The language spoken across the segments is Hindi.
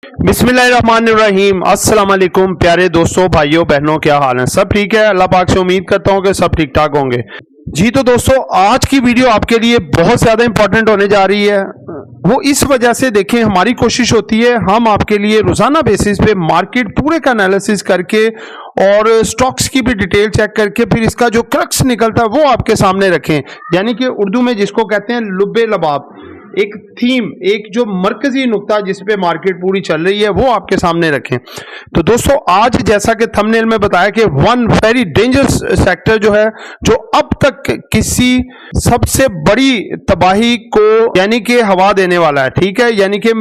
बिस्मिल्लाहिर्रहमानिर्रहीम। अस्सलाम वालेकुम प्यारे दोस्तों, भाइयों बहनों, क्या हाल है? सब ठीक है? अल्लाह पाक से उम्मीद करता हूँ कि सब ठीक ठाक होंगे। जी तो दोस्तों, आज की वीडियो आपके लिए बहुत ज़्यादा इंपॉर्टेंट होने जा रही है। वो इस वजह से, देखें, हमारी कोशिश होती है हम आपके लिए रोज़ाना बेसिस पे मार्केट पूरे का एनालिसिस करके और स्टॉक्स की भी डिटेल चेक करके फिर इसका जो क्रक्स निकलता है वो आपके सामने रखें। यानी कि उर्दू में जिसको कहते हैं लुब्बे लबाब, एक थीम, एक जो मरकजी नुक्ता जिस पे मार्केट पूरी चल रही है वो आपके सामने रखें। तो दोस्तों, आज जैसा कि थंबनेल में बताया कि वन वेरी डेंजरस सेक्टर जो है, जो अब तक किसी सबसे बड़ी तबाही को यानी कि हवा देने वाला है, ठीक है, यानी कि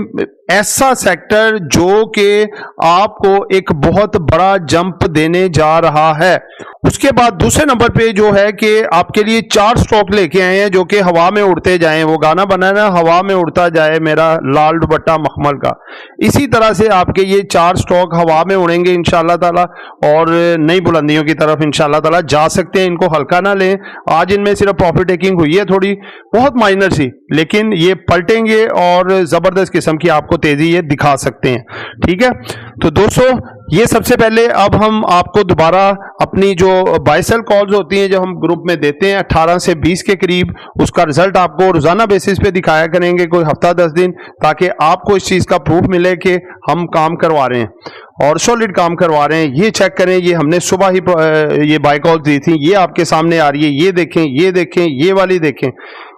ऐसा सेक्टर जो कि आपको एक बहुत बड़ा जंप देने जा रहा है। उसके बाद दूसरे नंबर पे जो है कि आपके लिए 4 स्टॉक लेके आए हैं जो कि हवा में उड़ते जाएं। वो गाना बना ना, हवा में उड़ता जाए मेरा लाल दुपट्टा मखमल का। इसी तरह से आपके ये 4 स्टॉक हवा में उड़ेंगे इंशाल्लाह ताला और नई बुलंदियों की तरफ इंशाल्लाह ताला जा सकते हैं। इनको हल्का ना लें। आज इनमें सिर्फ प्रॉफिट टेकिंग हुई है, थोड़ी बहुत माइनर सी, लेकिन ये पलटेंगे और जबरदस्त किस्म की आपको तेजी ये दिखा सकते हैं, ठीक है। तो दोस्तों, ये सबसे पहले अब हम आपको दोबारा अपनी जो बाय सेल कॉल्स होती हैं जो हम ग्रुप में देते हैं 18 से 20 के करीब, उसका रिजल्ट आपको रोजाना बेसिस पे दिखाया करेंगे, कोई हफ्ता 10 दिन, ताकि आपको इस चीज का प्रूफ मिले कि हम काम करवा रहे हैं और सॉलिड काम करवा रहे हैं। ये चेक करें, ये हमने सुबह ही ये बाय कॉल्स दी थी, ये आपके सामने आ रही है। ये देखें, ये देखें, ये वाली देखें,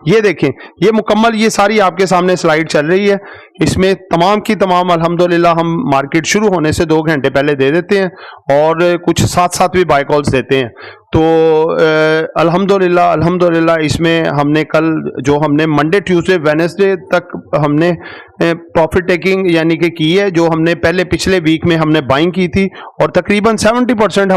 ये देखें, ये मुकम्मल, ये सारी आपके सामने स्लाइड चल रही है। इसमें तमाम की तमाम अल्हम्दुलिल्लाह हम मार्केट शुरू होने से 2 घंटे पहले दे देते हैं और कुछ साथ साथ भी बाय कॉल्स देते हैं। तो अल्हम्दुलिल्लाह अल्हम्दुलिल्लाह इसमें हमने कल जो हमने मंडे ट्यूसडे वेडनेसडे तक हमने प्रॉफिट टेकिंग यानी कि की है, जो हमने पहले पिछले वीक में हमने बाइंग की थी और तकरीबन 70%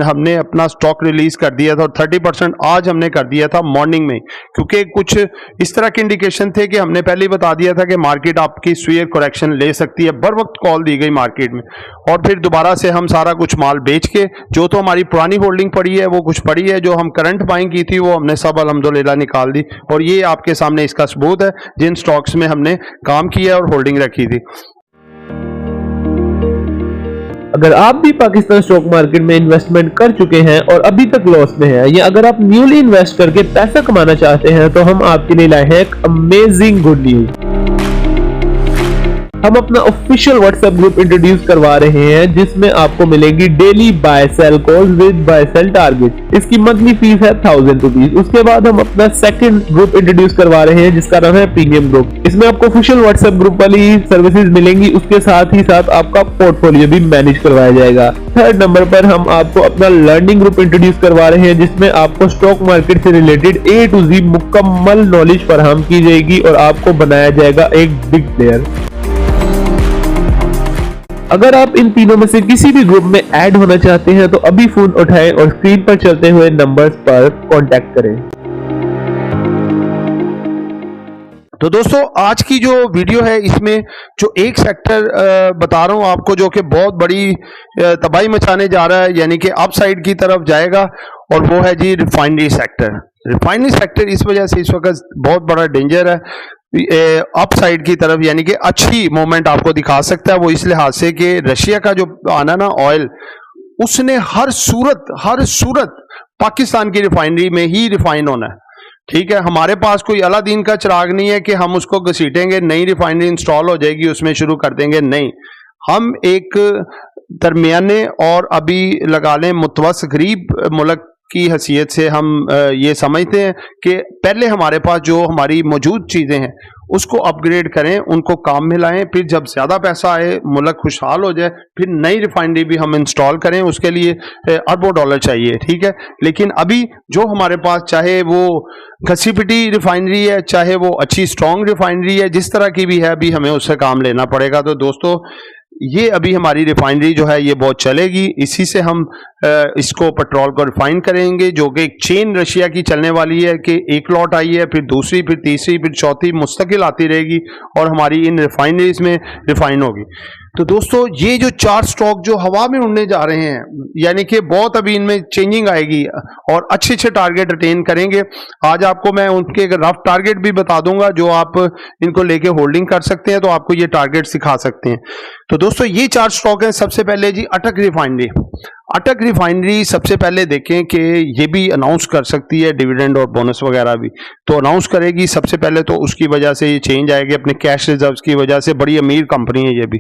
हमने अपना स्टॉक रिलीज कर दिया था और 30% आज हमने कर दिया था मॉर्निंग में, क्योंकि कुछ इस तरह के इंडिकेशन थे कि हमने पहले ही बता दिया था कि मार्केट आपकी स्वीयर करेक्शन ले सकती है। बर वक्त कॉल दी गई मार्केट में और फिर दोबारा से हम सारा कुछ माल बेच के, जो तो हमारी पुरानी होल्डिंग पड़ी है वो कुछ पड़ी है, जो हम करंट बाइंग की थी वो हमने सब अल्हम्दुलिल्लाह निकाल दी। और ये आपके सामने इसका सबूत है जिन स्टॉक्स में हमने काम किया और होल्डिंग रखी थी। अगर आप भी पाकिस्तान स्टॉक मार्केट में इन्वेस्टमेंट कर चुके हैं और अभी तक लॉस में हैं, या अगर आप न्यूली इन्वेस्ट करके पैसा कमाना चाहते हैं, तो हम आपके लिए लाए हैं एक अमेजिंग गुड न्यूज। हम अपना ऑफिशियल व्हाट्सएप ग्रुप इंट्रोड्यूस करवा रहे हैं जिसमें आपको मिलेगी daily buy sell calls with buy sell target. इसकी मंथली फीस है 1000 रुपीज। उसके बाद हम अपना सेकंड ग्रुप इंट्रोड्यूस करवा रहे हैं जिसका नाम है प्रीमियम ग्रुप। इसमें आपको ऑफिशियल व्हाट्सएप ग्रुप वाली सर्विसेज मिलेंगी, उसके साथ ही साथ आपका पोर्टफोलियो भी मैनेज करवाया जाएगा। थर्ड नंबर पर हम आपको अपना लर्निंग ग्रुप इंट्रोड्यूस करवा रहे हैं जिसमें आपको स्टॉक मार्केट से रिलेटेड A to Z मुकम्मल नॉलेज फराहम की जाएगी और आपको बनाया जाएगा एक बिग प्लेयर। अगर आप इन तीनों में से किसी भी ग्रुप में ऐड होना चाहते हैं तो अभी फोन उठाएं और स्क्रीन पर चलते हुए नंबर्स पर कांटेक्ट करें। तो दोस्तों, आज की जो वीडियो है इसमें जो एक सेक्टर बता रहा हूं आपको जो कि बहुत बड़ी तबाही मचाने जा रहा है, यानी कि अपसाइड की तरफ जाएगा, और वो है जी रिफाइनरी सेक्टर। रिफाइनरी सेक्टर इस वजह से इस वक्त बहुत बड़ा डेंजर है अपसाइड की तरफ, यानी कि अच्छी मूवमेंट आपको दिखा सकता है। वो इस लिहाज से कि रशिया का जो आना ना ऑयल, उसने हर सूरत पाकिस्तान की रिफाइनरी में ही रिफाइन होना है, ठीक है। हमारे पास कोई अलादीन का चिराग नहीं है कि हम उसको घसीटेंगे, नई रिफाइनरी इंस्टॉल हो जाएगी उसमें शुरू कर देंगे, नहीं। हम एक दरमियाने और अभी लगा लें मुतवस्सित गरीब मुल्क की हैसियत से हम ये समझते हैं कि पहले हमारे पास जो हमारी मौजूद चीज़ें हैं उसको अपग्रेड करें, उनको काम में लाएं, फिर जब ज़्यादा पैसा आए, मुल्क खुशहाल हो जाए, फिर नई रिफाइनरी भी हम इंस्टॉल करें। उसके लिए अरबों डॉलर चाहिए, ठीक है। लेकिन अभी जो हमारे पास, चाहे वो घसी पिटी रिफाइनरी है, चाहे वो अच्छी स्ट्रॉन्ग रिफाइनरी है, जिस तरह की भी है, अभी हमें उससे काम लेना पड़ेगा। तो दोस्तों, ये अभी हमारी रिफाइनरी जो है ये बहुत चलेगी, इसी से हम इसको पेट्रोल को रिफाइन करेंगे, जो कि एक चेन रशिया की चलने वाली है कि एक लॉट आई है, फिर दूसरी, फिर तीसरी, फिर चौथी, मुस्तकिल आती रहेगी और हमारी इन रिफाइनरीज में रिफाइन होगी। तो दोस्तों ये जो 4 स्टॉक जो हवा में उड़ने जा रहे हैं, यानी कि बहुत अभी इनमें चेंजिंग आएगी और अच्छे अच्छे टारगेट अटेन करेंगे। आज आपको मैं उनके रफ टारगेट भी बता दूंगा, जो आप इनको लेके होल्डिंग कर सकते हैं, तो आपको ये टारगेट सिखा सकते हैं। तो दोस्तों ये 4 स्टॉक हैं। सबसे पहले जी अटक रिफाइनरी। अटक रिफाइनरी सबसे पहले देखें कि ये भी अनाउंस कर सकती है डिविडेंड और बोनस वगैरह भी, तो अनाउंस करेगी सबसे पहले, तो उसकी वजह से ये चेंज आएगी अपने कैश रिजर्व्स की वजह से। बड़ी अमीर कंपनी है ये भी,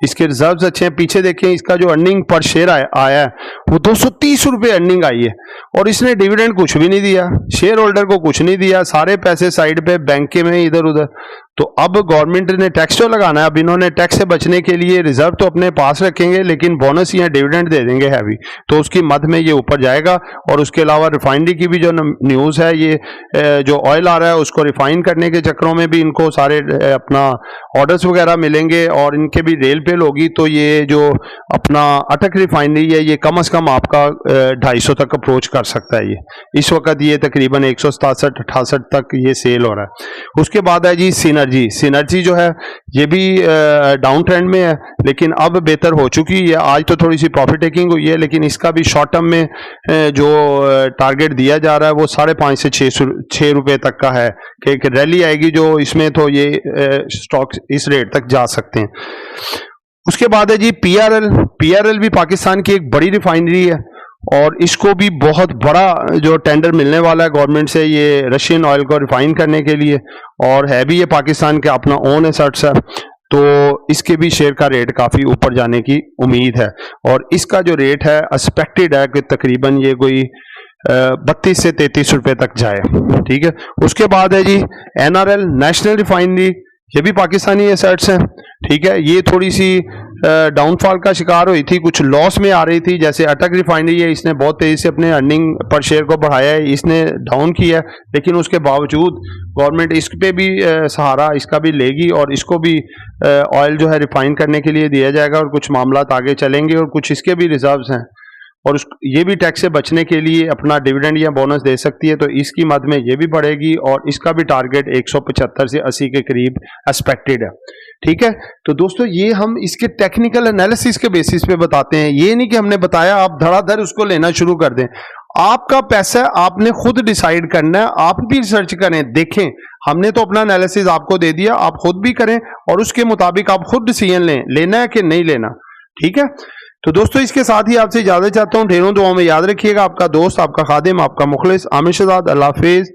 इसके रिजर्व्स अच्छे हैं। पीछे देखें इसका जो अर्निंग पर शेयर आया है वो 230 रुपये अर्निंग आई है, और इसने डिविडेंड कुछ भी नहीं दिया, शेयर होल्डर को कुछ नहीं दिया, सारे पैसे साइड पे बैंक में इधर उधर। तो अब गवर्नमेंट ने टैक्स तो लगाना है, अब इन्होंने टैक्स से बचने के लिए रिजर्व तो अपने पास रखेंगे, लेकिन बोनस या डिविडेंड दे देंगे हैवी, तो उसकी मद में ये ऊपर जाएगा। और उसके अलावा रिफाइनरी की भी जो न्यूज़ है, ये जो ऑयल आ रहा है उसको रिफाइन करने के चक्करों में भी इनको सारे अपना ऑर्डर्स वगैरह मिलेंगे, और इनके भी रेल पेल होगी। तो ये जो अपना अटक रिफाइनरी है ये कम से कम आपका 250 तक अप्रोच कर सकता है। ये इस वक्त ये तकरीबन 167-68 तक ये सेल हो रहा है। उसके बाद है जी सिनर्जी जो है ये भी डाउन ट्रेंड में है, लेकिन अब बेहतर हो चुकी है। आज तो थोड़ी सी प्रॉफिट टेकिंग हुई है, लेकिन इसका भी शॉर्ट टर्म में जो टारगेट दिया जा रहा है वो 5.5 से 6 रुपए तक का है कि एक रैली आएगी जो इसमें, तो ये स्टॉक इस रेट तक जा सकते हैं। उसके बाद है जी पीआरएल भी पाकिस्तान की एक बड़ी रिफाइनरी है, और इसको भी बहुत बड़ा जो टेंडर मिलने वाला है गवर्नमेंट से, ये रशियन ऑयल को रिफाइन करने के लिए, और है भी ये पाकिस्तान के अपना ओन एसेट्स है। तो इसके भी शेयर का रेट काफ़ी ऊपर जाने की उम्मीद है, और इसका जो रेट है एक्सपेक्टेड है कि तकरीबन ये कोई 32 से 33 रुपए तक जाए। ठीक है। उसके बाद है जी एनआरएल नेशनल रिफाइनरी, ये भी पाकिस्तानी एसेट्स हैं। ठीक है। ये थोड़ी सी डाउनफॉल का शिकार हुई थी, कुछ लॉस में आ रही थी। जैसे अटक रिफाइनरी है, इसने बहुत तेजी से अपने अर्निंग पर शेयर को बढ़ाया है, इसने डाउन किया, लेकिन उसके बावजूद गवर्नमेंट इस पे भी सहारा इसका भी लेगी, और इसको भी ऑयल जो है रिफाइन करने के लिए दिया जाएगा, और कुछ मामला आगे चलेंगे, और कुछ इसके भी रिजर्व्स हैं, और ये भी टैक्स से बचने के लिए अपना डिविडेंड या बोनस दे सकती है, तो इसकी मद में ये भी बढ़ेगी, और इसका भी टारगेट 175 से 80 के करीब एक्सपेक्टेड है। ठीक है। तो दोस्तों ये हम इसके टेक्निकल एनालिसिस के बेसिस पे बताते हैं, ये नहीं कि हमने बताया आप धड़ाधड़ उसको लेना शुरू कर दें। आपका पैसा आपने खुद डिसाइड करना है, आप भी रिसर्च करें, देखें। हमने तो अपना एनालिसिस आपको दे दिया, आप खुद भी करें, और उसके मुताबिक आप खुद डिसीजन लें, लेना है कि नहीं लेना। ठीक है। तो दोस्तों इसके साथ ही आपसे इजाजत चाहता हूं। ढेरों दुआओं में याद रखिएगा। आपका दोस्त, आपका खादिम, आपका मुखलिस आमिर शहजाद। अल्लाह हाफिज।